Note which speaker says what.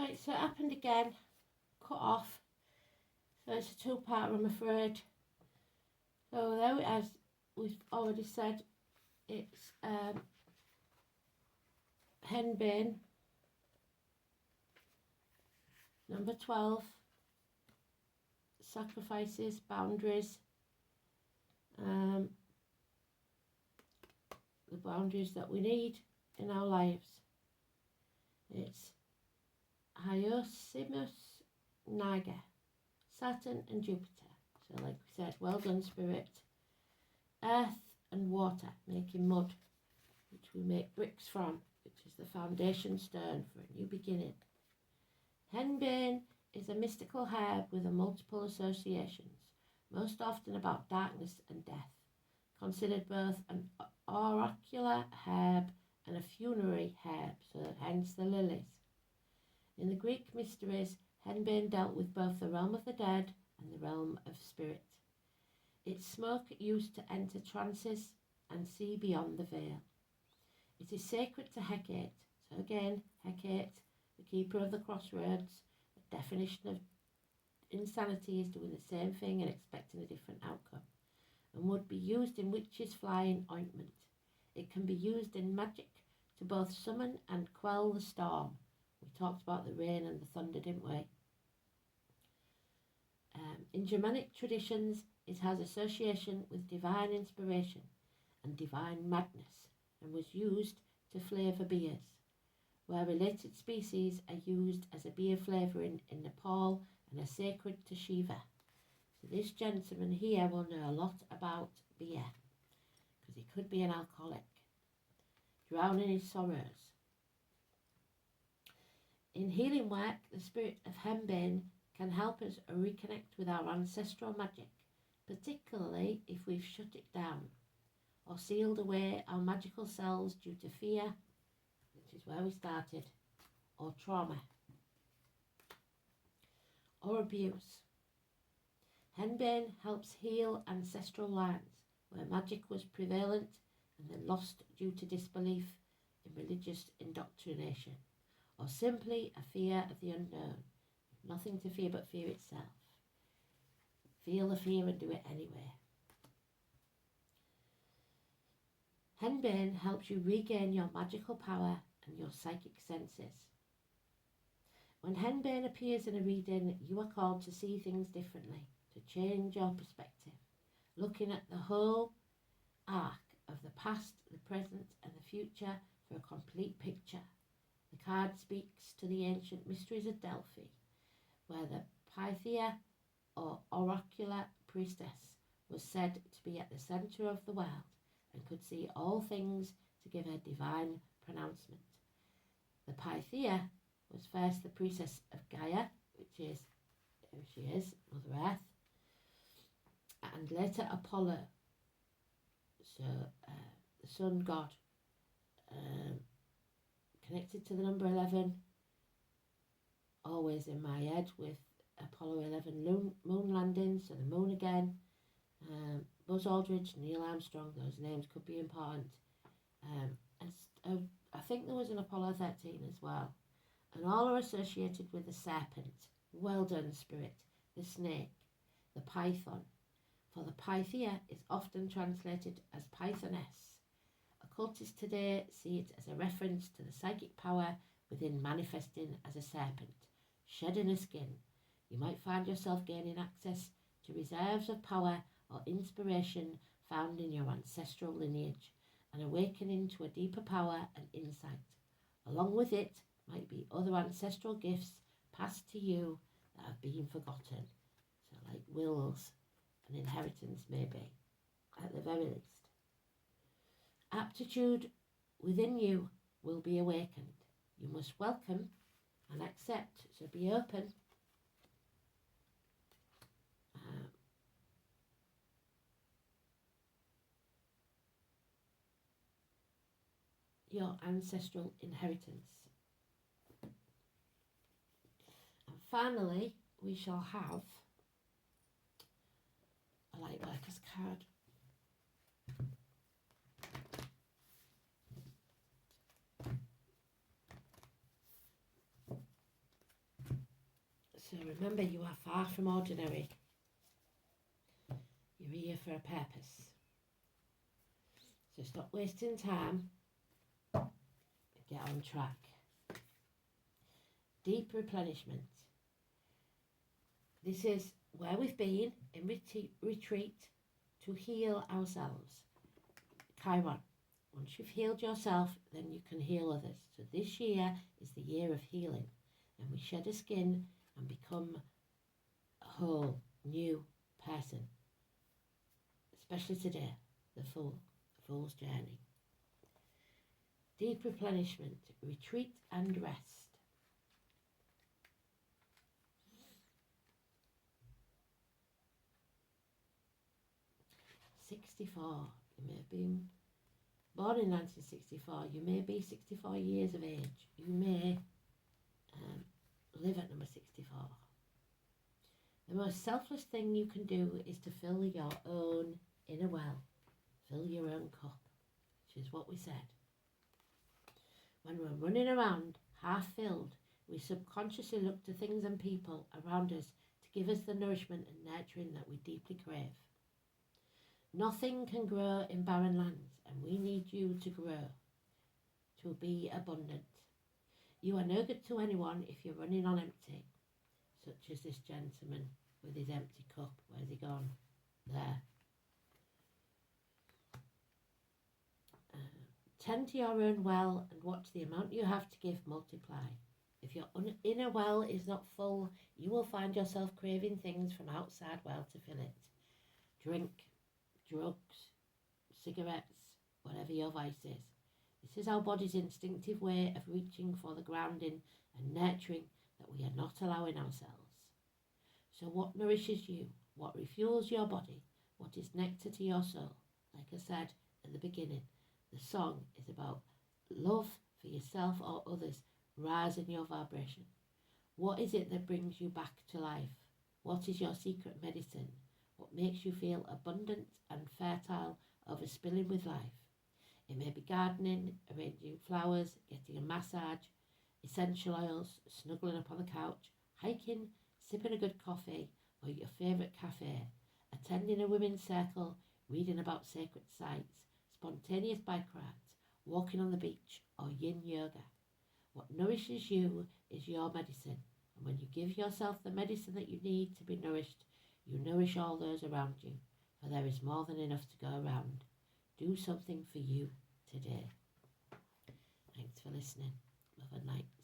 Speaker 1: Right, so it happened again. Cut off. So it's a two-part, I'm afraid. So there, as we've already said, it's henbane, number 12, sacrifices, boundaries, the boundaries that we need in our lives. It's Hyoscyamus niger, Saturn and Jupiter. So like we said, well done, Spirit. Earth and water, making mud, which we make bricks from, which is the foundation stone for a new beginning. Henbane is a mystical herb with a multiple associations, most often about darkness and death, considered both an oracular herb and a funerary herb, so hence the lilies. In the Greek mysteries, henbane dealt with both the realm of the dead and the realm of spirit. Its smoke used to enter trances and see beyond the veil. It is sacred to Hecate. So again, Hecate, the keeper of the crossroads, the definition of insanity is doing the same thing and expecting a different outcome, and would be used in witches' flying ointment. It can be used in magic to both summon and quell the storm. We talked about the rain and the thunder, didn't we? In Germanic traditions, it has association with divine inspiration and divine madness, and was used to flavour beers, where related species are used as a beer flavouring in Nepal and are sacred to Shiva. So this gentleman here will know a lot about beer, because he could be an alcoholic, drowning his sorrows. In healing work, the spirit of henbane can help us reconnect with our ancestral magic, particularly if we've shut it down or sealed away our magical selves due to fear, which is where we started, or trauma, or abuse. Henbane helps heal ancestral lines where magic was prevalent and then lost due to disbelief in religious indoctrination, or simply a fear of the unknown. Nothing to fear but fear itself. Feel the fear and do it anyway. Henbane helps you regain your magical power and your psychic senses. When henbane appears in a reading, you are called to see things differently, to change your perspective, looking at the whole arc of the past, the present and the future for a complete picture. The card speaks to the ancient mysteries of Delphi, where the Pythia, or oracular priestess, was said to be at the centre of the world and could see all things to give a divine pronouncement. The Pythia was first the priestess of Gaia, which is who she is, Mother Earth, and later Apollo, so the sun god, connected to the number 11, always in my head with Apollo 11 moon landings, so the moon again, Buzz Aldrin, Neil Armstrong, those names could be important. And I think there was an Apollo 13 as well. And all are associated with the serpent, well done, Spirit, the snake, the python. For the Pythia is often translated as Pythoness. Occultists today see it as a reference to the psychic power within manifesting as a serpent, shedding a skin. You might find yourself gaining access to reserves of power or inspiration found in your ancestral lineage, and awakening to a deeper power and insight. Along with it might be other ancestral gifts passed to you that have been forgotten, so like wills and inheritance maybe, at the very least. Aptitude within you will be awakened. You must welcome and accept, so be open. Your ancestral inheritance. And finally, we shall have a Lightworkers card. So remember, you are far from ordinary. You're here for a purpose. So stop wasting time and get on track. Deep replenishment. This is where we've been in retreat to heal ourselves. Chiron. Once you've healed yourself, then you can heal others. So this year is the year of healing. And we shed a skin and become a whole new person. Especially today, the fool's journey. Deep replenishment, retreat and rest. '64. You may have been born in 1964. You may be 64 years of age. You may live at number 64. The most selfless thing you can do is to fill your own inner well. Fill your own cup, which is what we said. When we're running around half filled, we subconsciously look to things and people around us to give us the nourishment and nurturing that we deeply crave. Nothing can grow in barren lands, and we need you to grow, to be abundant. You are no good to anyone if you're running on empty, such as this gentleman with his empty cup. Where's he gone? There. Tend to your own well and watch the amount you have to give multiply. If your inner well is not full, you will find yourself craving things from outside well to fill it. Drink, drugs, cigarettes, whatever your vice is. This is our body's instinctive way of reaching for the grounding and nurturing that we are not allowing ourselves. So what nourishes you? What refuels your body? What is nectar to your soul? Like I said at the beginning, the song is about love for yourself or others, rising your vibration. What is it that brings you back to life? What is your secret medicine? What makes you feel abundant and fertile, overspilling with life? It may be gardening, arranging flowers, getting a massage, essential oils, snuggling up on the couch, hiking, sipping a good coffee, or your favourite cafe, attending a women's circle, reading about sacred sites, spontaneous bike rides, walking on the beach, or yin yoga. What nourishes you is your medicine, and when you give yourself the medicine that you need to be nourished, you nourish all those around you, for there is more than enough to go around. Do something for you today. Thanks for listening. Love and light.